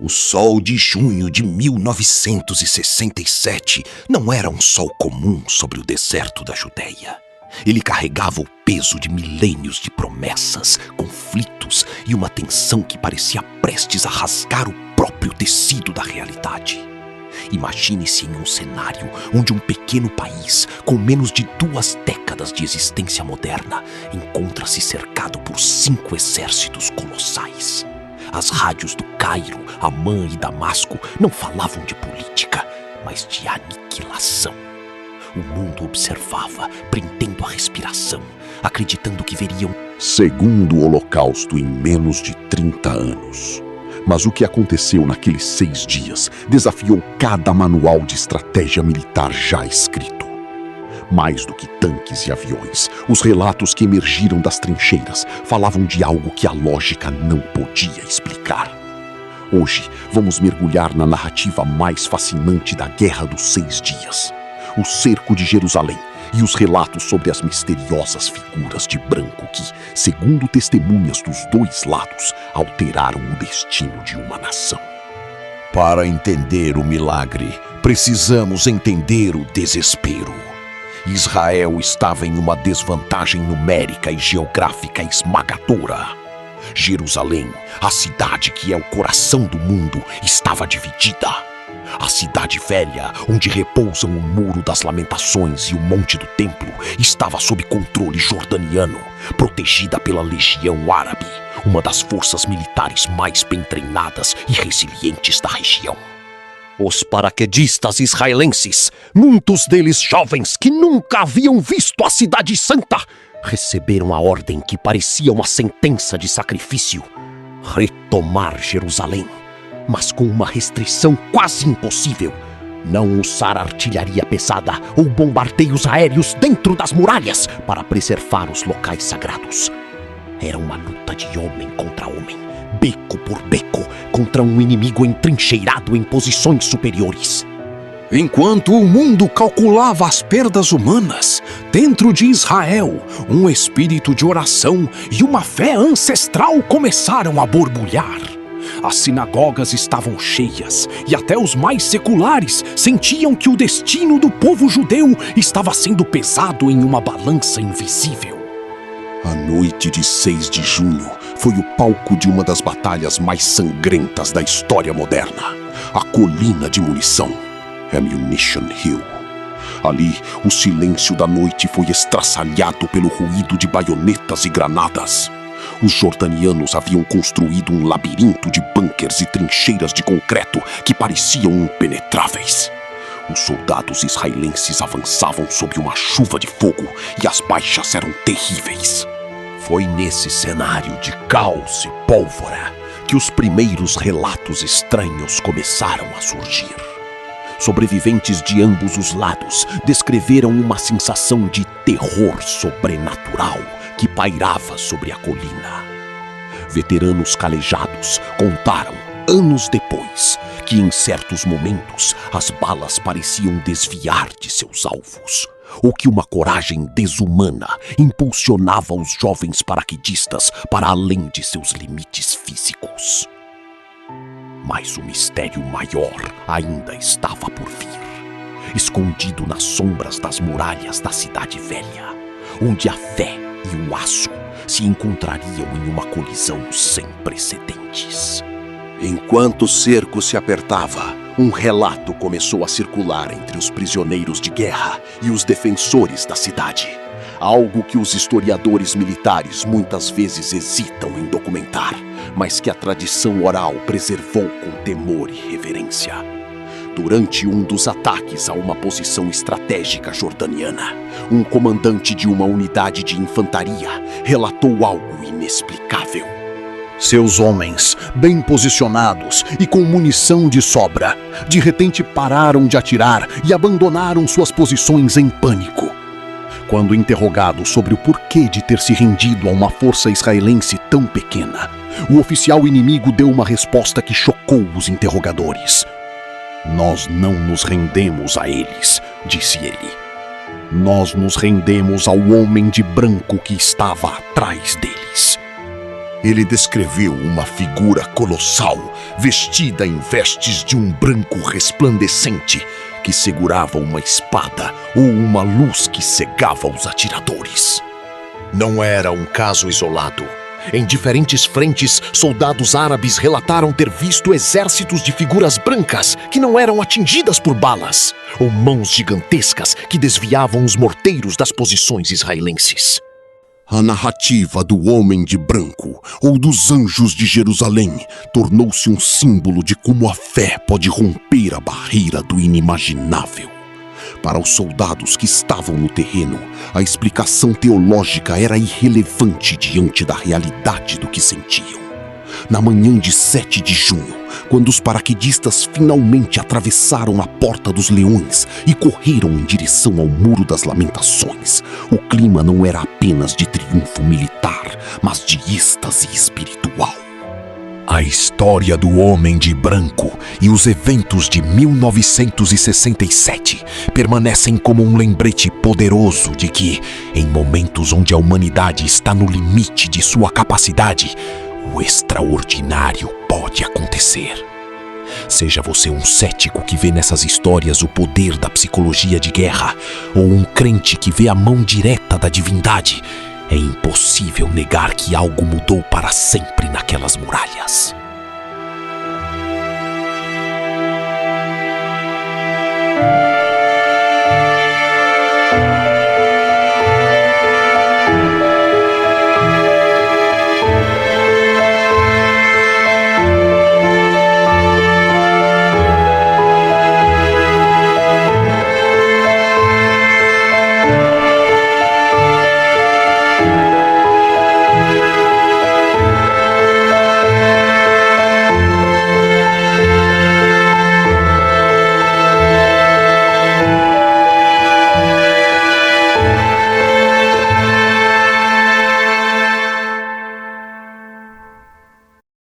O sol de junho de 1967 não era um sol comum sobre o deserto da Judéia. Ele carregava o peso de milênios de promessas, conflitos e uma tensão que parecia prestes a rasgar o próprio tecido da realidade. Imagine-se em um cenário onde um pequeno país, com menos de 2 décadas de existência moderna, encontra-se cercado por 5 exércitos colossais. As rádios do Cairo, Amã e Damasco não falavam de política, mas de aniquilação. O mundo observava, prendendo a respiração, acreditando que veriam segundo o Holocausto em menos de 30 anos. Mas o que aconteceu naqueles 6 dias desafiou cada manual de estratégia militar já escrito. Mais do que tanques e aviões, os relatos que emergiram das trincheiras falavam de algo que a lógica não podia explicar. Hoje, vamos mergulhar na narrativa mais fascinante da Guerra dos 6 Dias. O cerco de Jerusalém e os relatos sobre as misteriosas figuras de branco que, segundo testemunhas dos 2 lados, alteraram o destino de uma nação. Para entender o milagre, precisamos entender o desespero. Israel estava em uma desvantagem numérica e geográfica esmagadora. Jerusalém, a cidade que é o coração do mundo, estava dividida. A cidade velha, onde repousam o Muro das Lamentações e o Monte do Templo, estava sob controle jordaniano, protegida pela Legião Árabe, uma das forças militares mais bem treinadas e resilientes da região. Os paraquedistas israelenses, muitos deles jovens que nunca haviam visto a Cidade Santa, receberam a ordem que parecia uma sentença de sacrifício: retomar Jerusalém, mas com uma restrição quase impossível: não usar artilharia pesada ou bombardeios aéreos dentro das muralhas para preservar os locais sagrados. Era uma luta de homem contra homem, beco por beco, contra um inimigo entrincheirado em posições superiores. Enquanto o mundo calculava as perdas humanas, dentro de Israel, um espírito de oração e uma fé ancestral começaram a borbulhar. As sinagogas estavam cheias e até os mais seculares sentiam que o destino do povo judeu estava sendo pesado em uma balança invisível. A noite de 6 de junho foi o palco de uma das batalhas mais sangrentas da história moderna, a Colina de Munição, Ammunition Hill. Ali, o silêncio da noite foi estraçalhado pelo ruído de baionetas e granadas. Os jordanianos haviam construído um labirinto de bunkers e trincheiras de concreto que pareciam impenetráveis. Os soldados israelenses avançavam sob uma chuva de fogo e as baixas eram terríveis. Foi nesse cenário de caos e pólvora que os primeiros relatos estranhos começaram a surgir. Sobreviventes de ambos os lados descreveram uma sensação de terror sobrenatural que pairava sobre a colina. Veteranos calejados contaram, anos depois, que em certos momentos as balas pareciam desviar de seus alvos, ou que uma coragem desumana impulsionava os jovens paraquedistas para além de seus limites físicos. Mas o mistério maior ainda estava por vir, escondido nas sombras das muralhas da Cidade Velha, onde a fé e o aço se encontrariam em uma colisão sem precedentes. Enquanto o cerco se apertava, um relato começou a circular entre os prisioneiros de guerra e os defensores da cidade. Algo que os historiadores militares muitas vezes hesitam em documentar, mas que a tradição oral preservou com temor e reverência. Durante um dos ataques a uma posição estratégica jordaniana, um comandante de uma unidade de infantaria relatou algo inexplicável. Seus homens, bem posicionados e com munição de sobra, de repente pararam de atirar e abandonaram suas posições em pânico. Quando interrogado sobre o porquê de ter se rendido a uma força israelense tão pequena, o oficial inimigo deu uma resposta que chocou os interrogadores. "Nós não nos rendemos a eles", disse ele. "Nós nos rendemos ao homem de branco que estava atrás deles." Ele descreveu uma figura colossal, vestida em vestes de um branco resplandecente, que segurava uma espada ou uma luz que cegava os atiradores. Não era um caso isolado. Em diferentes frentes, soldados árabes relataram ter visto exércitos de figuras brancas que não eram atingidas por balas, ou mãos gigantescas que desviavam os morteiros das posições israelenses. A narrativa do Homem de Branco, ou dos Anjos de Jerusalém, tornou-se um símbolo de como a fé pode romper a barreira do inimaginável. Para os soldados que estavam no terreno, a explicação teológica era irrelevante diante da realidade do que sentiam. Na manhã de 7 de junho, quando os paraquedistas finalmente atravessaram a Porta dos Leões e correram em direção ao Muro das Lamentações, o clima não era apenas de triunfo militar, mas de êxtase espiritual. A história do Homem de Branco e os eventos de 1967 permanecem como um lembrete poderoso de que, em momentos onde a humanidade está no limite de sua capacidade, o extraordinário pode acontecer. Seja você um cético que vê nessas histórias o poder da psicologia de guerra, ou um crente que vê a mão direta da divindade, é impossível negar que algo mudou para sempre naquelas muralhas.